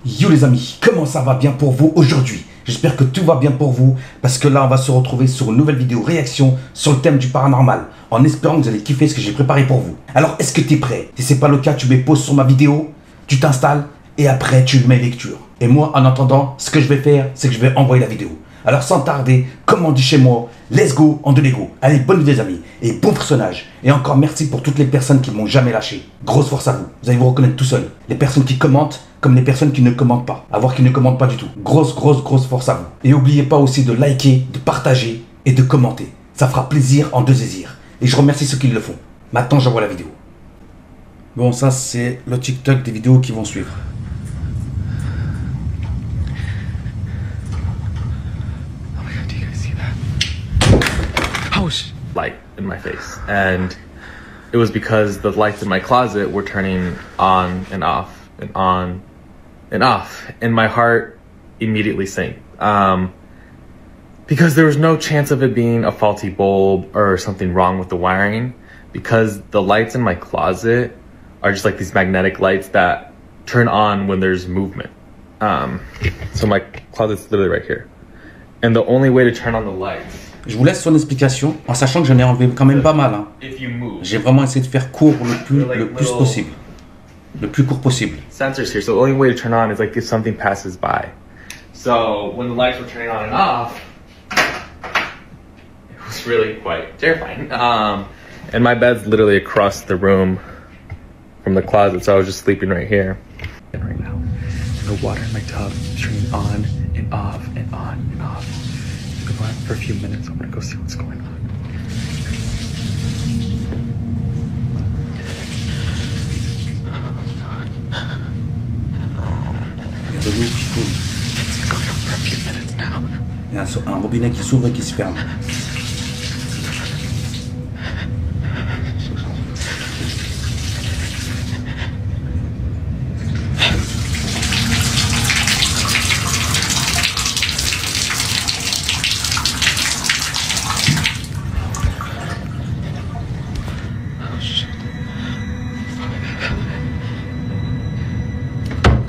Yo les amis, comment ça va bien pour vous aujourd'hui? J'espère que tout va bien pour vous parce que là on va se retrouver sur une nouvelle vidéo réaction sur le thème du paranormal en espérant que vous allez kiffer ce que j'ai préparé pour vous. Alors est-ce que tu es prêt? Si c'est pas le cas, tu mets pause sur ma vidéo, tu t'installes et après tu mets lecture. Et moi en attendant, ce que je vais faire, c'est que je vais envoyer la vidéo. Alors sans tarder, comme on dit chez moi, let's go en de Lego. Allez, bonne vidéo les amis et bon personnage. Et encore merci pour toutes les personnes qui ne m'ont jamais lâché. Grosse force à vous, vous allez vous reconnaître tout seul. Les personnes qui commentent comme les personnes qui ne commentent pas. À voir qui ne commentent pas du tout. Grosse force à vous. Et n'oubliez pas aussi de liker, de partager et de commenter. Ça fera plaisir en deux désirs. Et je remercie ceux qui le font. Maintenant j'envoie la vidéo. Bon, ça c'est le TikTok des vidéos qui vont suivre. Light in my face, and it was because the lights in my closet were turning on and off and on and off, and my heart immediately sank because there was no chance of it being a faulty bulb or something wrong with the wiring, because the lights in my closet are just like these magnetic lights that turn on when there's movement. So my closet's literally right here, and the only way to turn on the lights. Je vous laisse son explication en sachant que j'en ai enlevé quand même pas mal. Hein. J'ai vraiment essayé de faire court le plus possible. Le plus court possible. Sensors here, so the only way to turn on is like if something passes by. So when the lights were turning on and off, it was really quite terrifying. And my bed's literally across the room from the closet, so I was just sleeping right here. And right now, the water in my tub is turning on and off and on and off. It's been going on for a few minutes. I'm gonna go see what's going on. Il y a de l'eau qui coule. It's been going on for a few minutes now. Il y a un robinet qui s'ouvre et qui se ferme.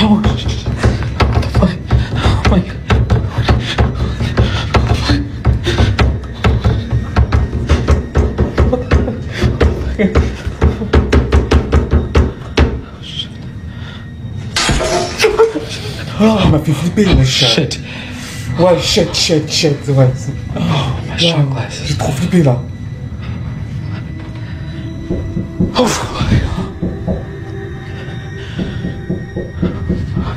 Oh shit. What the fuck? Oh my god. What the fuck? Oh, il m'a fait flipper, le chat. Shit. Ouais, shit. Ouais. Oh, my shot glasses. J'ai trop flippé là. Oh fuck.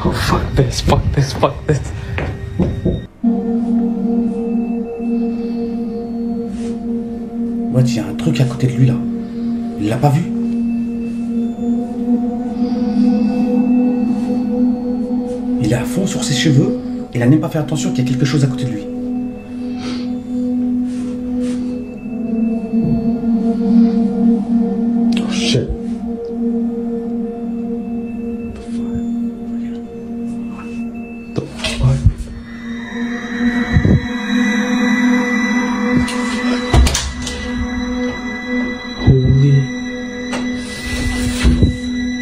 Oh fuck this. Ouais, il y a un truc à côté de lui là. Il l'a pas vu? Il est à fond sur ses cheveux. Il a même pas fait attention qu'il y a quelque chose à côté de lui. Oh shit. The fuck?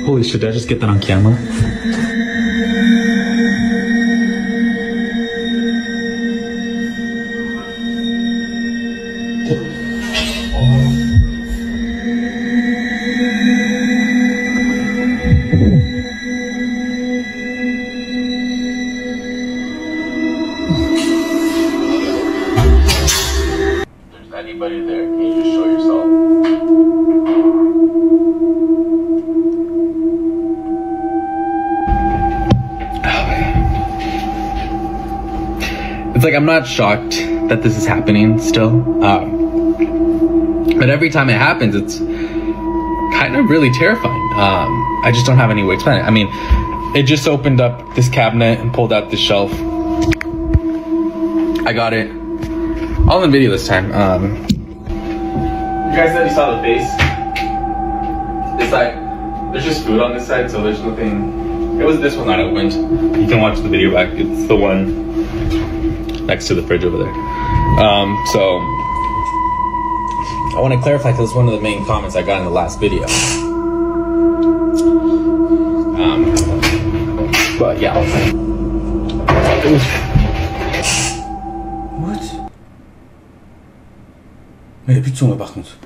Holy shit, did I just get that on camera? Anybody there? Can you just show yourself? It's like I'm not shocked that this is happening still, but every time it happens, it's kind of really terrifying. I just don't have any way to explain it. I mean, it just opened up this cabinet and pulled out this shelf. I got it all in video this time. You guys said you saw the face. This side, there's just food on this side, so there's nothing. It was this one that opened. You can watch the video back. It's the one next to the fridge over there. So I want to clarify because it's one of the main comments I got in the last video. But yeah, it was. What? Il n'y a plus de son là par contre.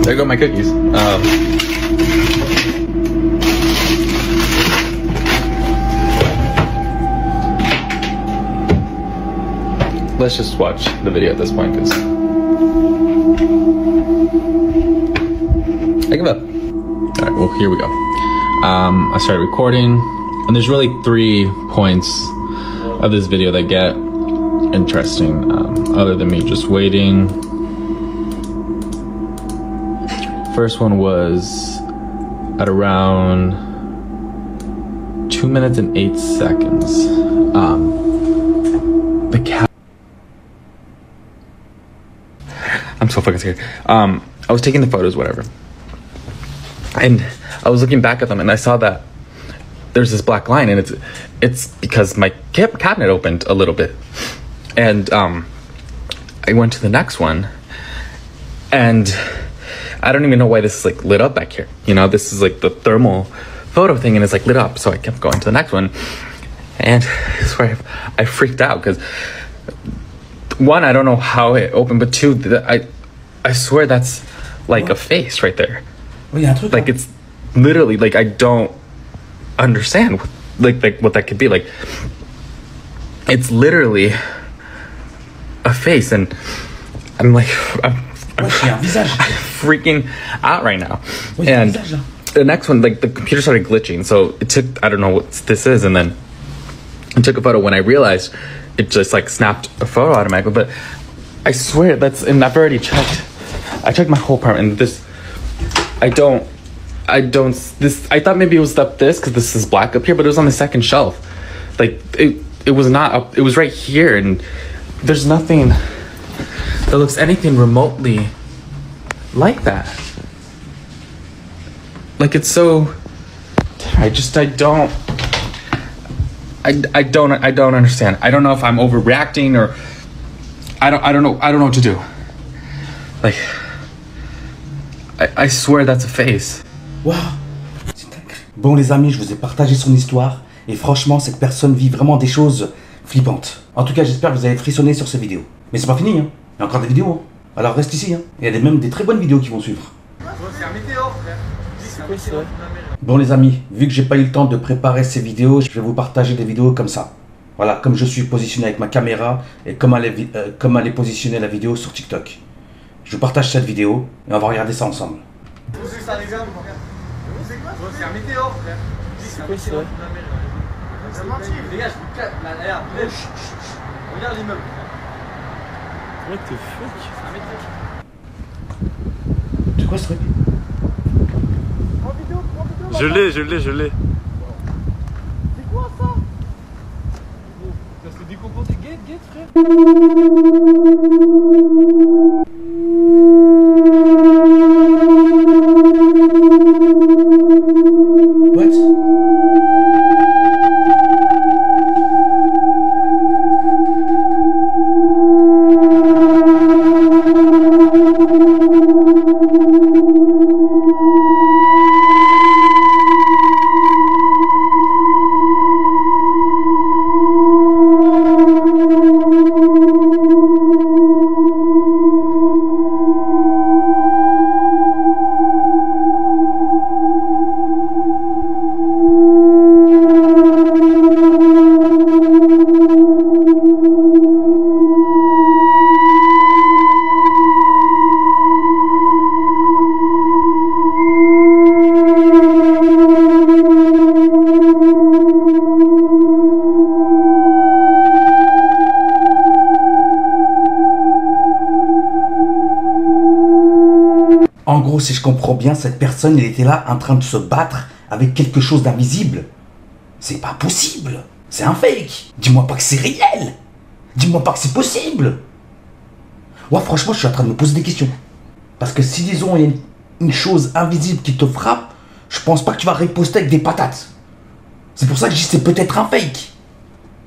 There go my cookies. Let's just watch the video at this point, because I give up. All right, well, here we go. I started recording, and there's really 3 points of this video that get interesting, other than me just waiting. First one was at around 2 minutes and 8 seconds. The cat. I'm so fucking scared. I was taking the photos, whatever, and I was looking back at them, and I saw that there's this black line, and it's because my cabinet opened a little bit, and I went to the next one, and I don't even know why this is like lit up back here. You know, this is like the thermal photo thing, and it's like lit up. So I kept going to the next one, and I swear I freaked out because 1, I don't know how it opened, but 2, I swear that's like a face right there. Like it's literally like I don't understand like what that could be. Like it's literally a face, and I'm like I'm freaking out right now. And the next one, like the computer started glitching, so it took, I don't know what this is, and then I took a photo. When I realized, it just like snapped a photo automatically. But I swear that's, and I've already checked. I checked my whole apartment, and this, I thought maybe it was up this, because this is black up here, but it was on the second shelf. Like it was not up, it was right here, and there's nothing that looks anything remotely like that. Like it's so, I don't understand. I don't know if I'm overreacting, or I don't know what to do. Like I swear that's a face. Wow. Bon les amis, je vous ai partagé son histoire, et franchement cette personne vit vraiment des choses flippantes. En tout cas, j'espère que vous avez frissonné sur cette vidéo. Mais c'est pas fini, hein. Il y a encore des vidéos, hein. Alors reste ici, hein. Il y a même des très bonnes vidéos qui vont suivre. C'est un météore, frère. Bon les amis, vu que j'ai pas eu le temps de préparer ces vidéos, je vais vous partager des vidéos comme ça. Voilà, comme je suis positionné avec ma caméra, et comme elle est positionnée la vidéo sur TikTok. Je vous partage cette vidéo, et on va regarder ça ensemble. C'est un exemple, regarde. C'est quoi? C'est un météore, frère. C'est un météore. C'est menti. Les gars, je vous claque. Regarde, regarde l'immeuble. What the fuck? C'est un météore. C'est quoi ce truc? Je l'ai. C'est quoi ça? Ça se décompose. Get, frère. En gros, si je comprends bien, cette personne, elle était là en train de se battre avec quelque chose d'invisible. C'est pas possible. C'est un fake. Dis-moi pas que c'est réel. Dis-moi pas que c'est possible. Ouais, franchement, je suis en train de me poser des questions. Parce que si, disons, il y a une chose invisible qui te frappe, je pense pas que tu vas riposter avec des patates. C'est pour ça que je dis c'est peut-être un fake.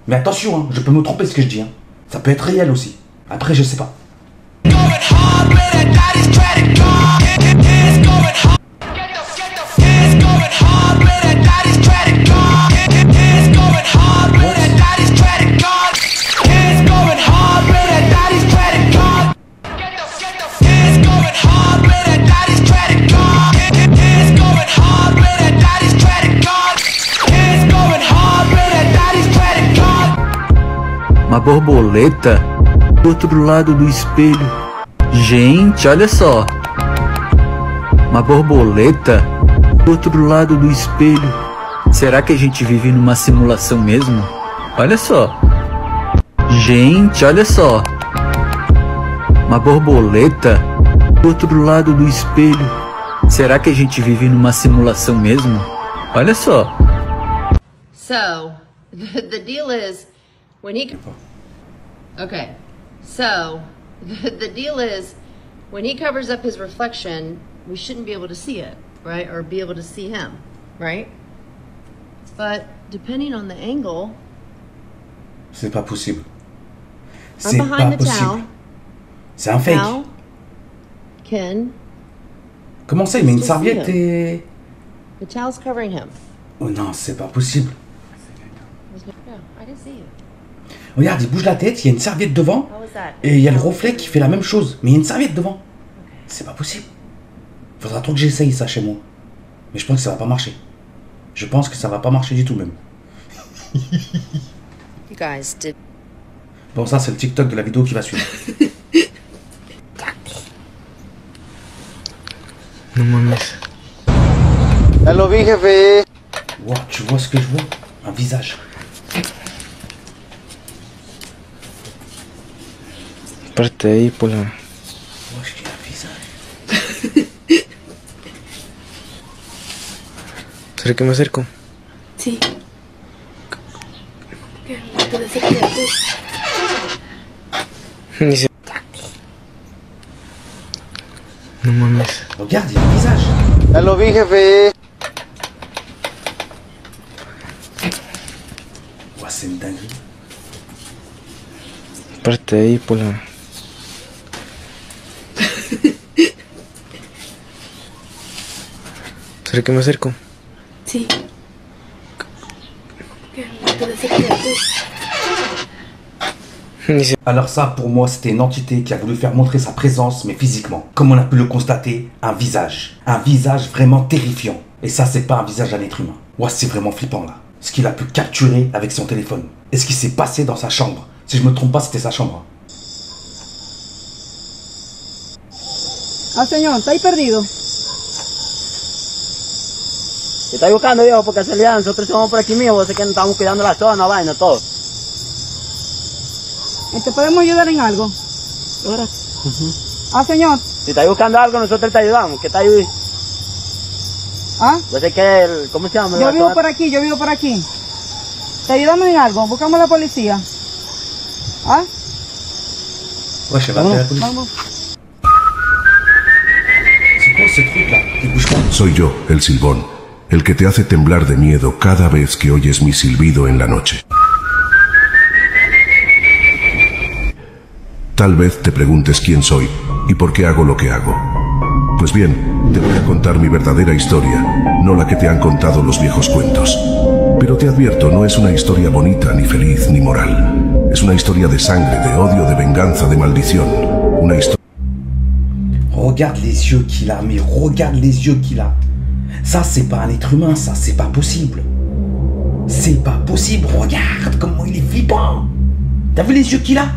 Mais attention, hein, je peux me tromper ce que je dis. Hein. Ça peut être réel aussi. Après, je sais pas. borboleta do outro lado do espelho. Gente, olha só. Uma borboleta do outro lado do espelho. Será que a gente vive numa simulação mesmo? Olha só. Gente, olha só. Uma borboleta do outro lado do espelho. Será que a gente vive numa simulação mesmo? Olha só. So, the deal is, when he... Okay, so, the deal is, when he covers up his reflection, we shouldn't be able to see it, right? Or be able to see him, right? But, depending on the angle... C'est pas possible. I'm C'est pas behind the possible. towel. C'est un fake. Now, Ken, Comment ça, il met une Je serviette sais. et... the towel's covering him. Oh non, c'est pas possible. No, I didn't see you. Regarde, il bouge la tête, il y a une serviette devant. How was that? Et il y a le reflet qui fait la même chose. Mais il y a une serviette devant. C'est pas possible. Faudra trop que j'essaye ça chez moi. Mais je pense que ça va pas marcher. Je pense que ça va pas marcher du tout même. You guys did... Bon, ça c'est le TikTok de la vidéo qui va suivre. No mames. Ya lo vi, jefe. Wow, tu vois ce que je vois? Un visage. Parte de ahí, Pola. Wow, je dis un visage. ¿Será que me acerco? Sí. Puede ser que tú. Ni se... No mames. Regarde, il y a un visage. Ya lo vi, jefe. Wow, c'est une dinguerie. Parte de ahí, Pola. ¿Será que me acerco? Sí. Puede ser que tú. Ni se... Alors ça, pour moi, c'était une entité qui a voulu faire montrer sa présence, mais physiquement. Comme on a pu le constater, un visage. Un visage vraiment terrifiant. Et ça, c'est pas un visage d'un être humain. Ouais, c'est vraiment flippant, là. Ce qu'il a pu capturer avec son téléphone. Et ce qui s'est passé dans sa chambre. Si je me trompe pas, c'était sa chambre. Ah, señor, ¿está ahí perdido? Te estoy buscando, viejo, porque casualidad nosotros somos por aquí mismo, vos sé que nos estamos cuidando la zona, vaina, todo. ¿Te podemos ayudar en algo? Ahora. Ah, señor. Si estás buscando algo, nosotros te ayudamos. ¿Qué está ahí? Ah, Yo sé que el, ¿cómo se llama? yo vivo por aquí, yo vivo por aquí. ¿Te ayudamos en algo? Buscamos a la policía. Ah, Ouais, je vais appeler la police. vamos. C'est quoi ce truc là qui bouge pas? Soy yo, el silbón, el que te hace temblar de miedo cada vez que oyes mi silbido en la noche. Tal vez te preguntes quién soy y por qué hago lo que hago. Pues bien, te voy a contar mi verdadera historia, no la que te han contado los viejos cuentos. Pero te advierto, no es una historia bonita, ni feliz, ni moral. Es una historia de sangre, de odio, de venganza, de maldición. Una historia... Regarde les yeux qu'il a, mais regarde les yeux qu'il a. Ça, c'est pas un être humain, ça, c'est pas possible. C'est pas possible, regarde comment il est flippant. T'as vu les yeux qu'il a?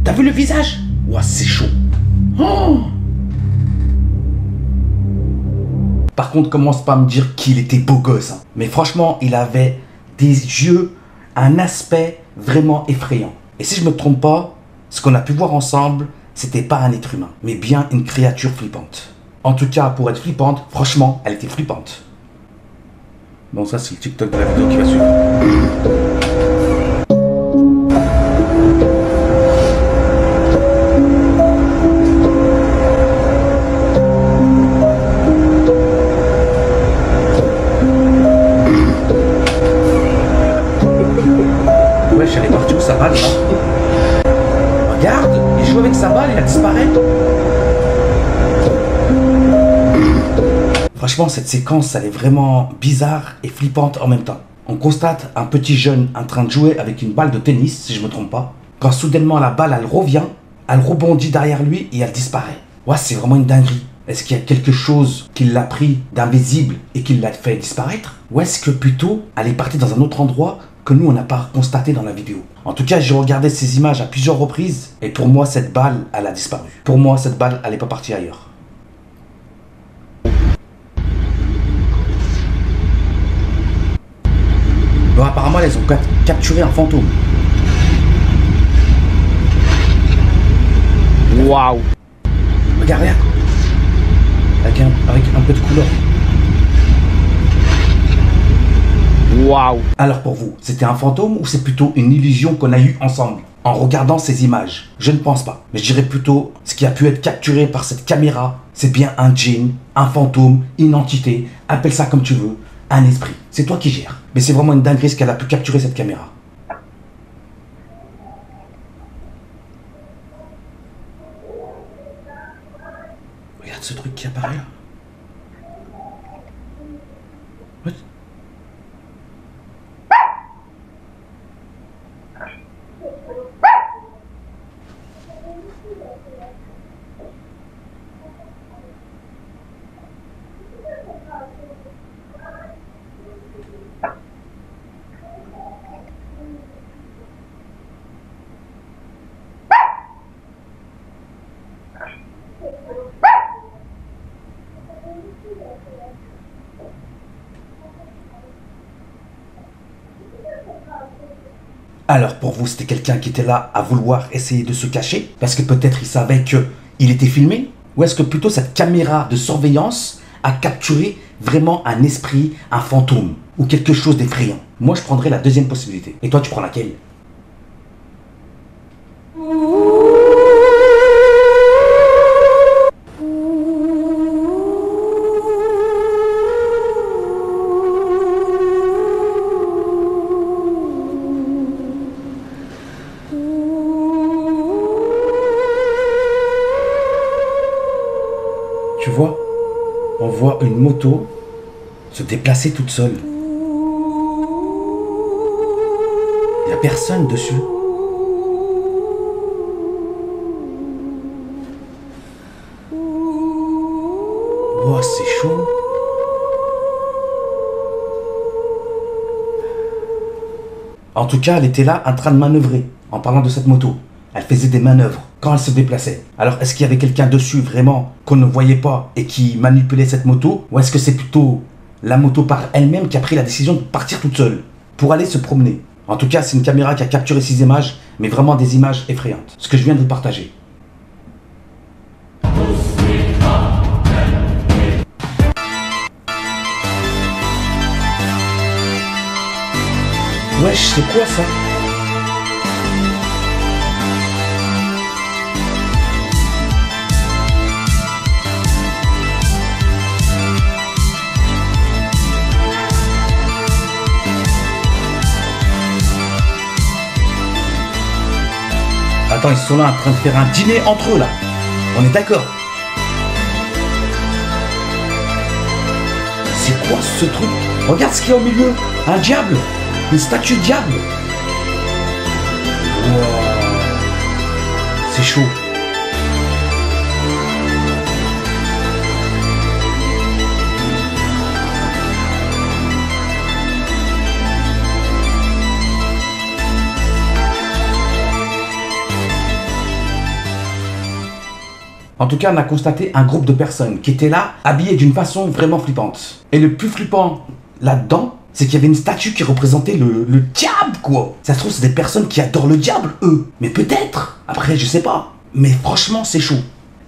T'as vu le visage? Ouah, c'est chaud. Oh. Par contre, commence pas à me dire qu'il était beau gosse. Hein. Mais franchement, il avait des yeux, un aspect vraiment effrayant. Et si je me trompe pas, ce qu'on a pu voir ensemble, c'était pas un être humain, mais bien une créature flippante. En tout cas, pour être flippante, franchement, elle était flippante. Bon, ça, c'est le TikTok de la vidéo qui va suivre. Wesh, elle est partie où sa balle là? Regarde, il joue avec sa balle, il a disparu. Franchement, cette séquence, elle est vraiment bizarre et flippante en même temps. On constate un petit jeune en train de jouer avec une balle de tennis, si je me trompe pas. Quand soudainement la balle, elle revient, elle rebondit derrière lui et elle disparaît. Ouais, c'est vraiment une dinguerie. Est-ce qu'il y a quelque chose qui l'a pris d'invisible et qui l'a fait disparaître? Ou est-ce que plutôt, elle est partie dans un autre endroit que nous, on n'a pas constaté dans la vidéo? En tout cas, j'ai regardé ces images à plusieurs reprises et pour moi, cette balle, elle a disparu. Pour moi, cette balle, elle n'est pas partie ailleurs. Bon, apparemment, ils ont capturé un fantôme. Waouh. Regarde, regarde. Avec un peu de couleur. Waouh. Alors pour vous, c'était un fantôme ou c'est plutôt une illusion qu'on a eue ensemble en regardant ces images? Je ne pense pas. Mais je dirais plutôt ce qui a pu être capturé par cette caméra, c'est bien un djinn, un fantôme, une entité, appelle ça comme tu veux, un esprit. C'est toi qui gères. Mais c'est vraiment une dinguerie ce qu'elle a pu capturer cette caméra. Regarde ce truc qui apparaît là. What? Alors pour vous, c'était quelqu'un qui était là à vouloir essayer de se cacher parce que peut-être il savait qu'il était filmé? Ou est-ce que plutôt cette caméra de surveillance a capturé vraiment un esprit, un fantôme ou quelque chose d'effrayant? Moi je prendrais la deuxième possibilité. Et toi tu prends laquelle? Tu vois, on voit une moto se déplacer toute seule. Il n'y a personne dessus. Oh, c'est chaud. En tout cas, elle était là en train de manœuvrer en parlant de cette moto. Elle faisait des manœuvres quand elle se déplaçait. Alors, est-ce qu'il y avait quelqu'un dessus vraiment qu'on ne voyait pas et qui manipulait cette moto? Ou est-ce que c'est plutôt la moto par elle-même qui a pris la décision de partir toute seule pour aller se promener? En tout cas, c'est une caméra qui a capturé ces images, mais vraiment des images effrayantes. Ce que je viens de vous partager. Wesh, c'est quoi ça? Attends, ils sont là en train de faire un dîner entre eux là. On est d'accord? C'est quoi ce truc? Regarde ce qu'il y a au milieu. Un diable. Une statue de diable. Wow. C'est chaud. En tout cas, on a constaté un groupe de personnes qui étaient là, habillées d'une façon vraiment flippante. Et le plus flippant là-dedans, c'est qu'il y avait une statue qui représentait le diable, quoi. Ça se trouve, c'est des personnes qui adorent le diable, eux. Mais peut-être. Après, je sais pas. Mais franchement, c'est chaud.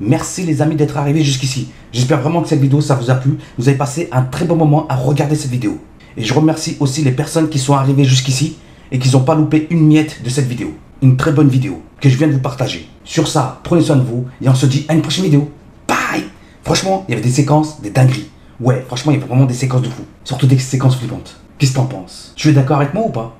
Merci les amis d'être arrivés jusqu'ici. J'espère vraiment que cette vidéo, ça vous a plu. Vous avez passé un très bon moment à regarder cette vidéo. Et je remercie aussi les personnes qui sont arrivées jusqu'ici et qui n'ont pas loupé une miette de cette vidéo. Une très bonne vidéo que je viens de vous partager. Sur ça, prenez soin de vous et on se dit à une prochaine vidéo. Bye. Franchement, il y avait des séquences, des dingueries. Ouais, franchement, il y avait vraiment des séquences de fou. Surtout des séquences flippantes. Qu'est-ce que t'en penses? Tu es d'accord avec moi ou pas?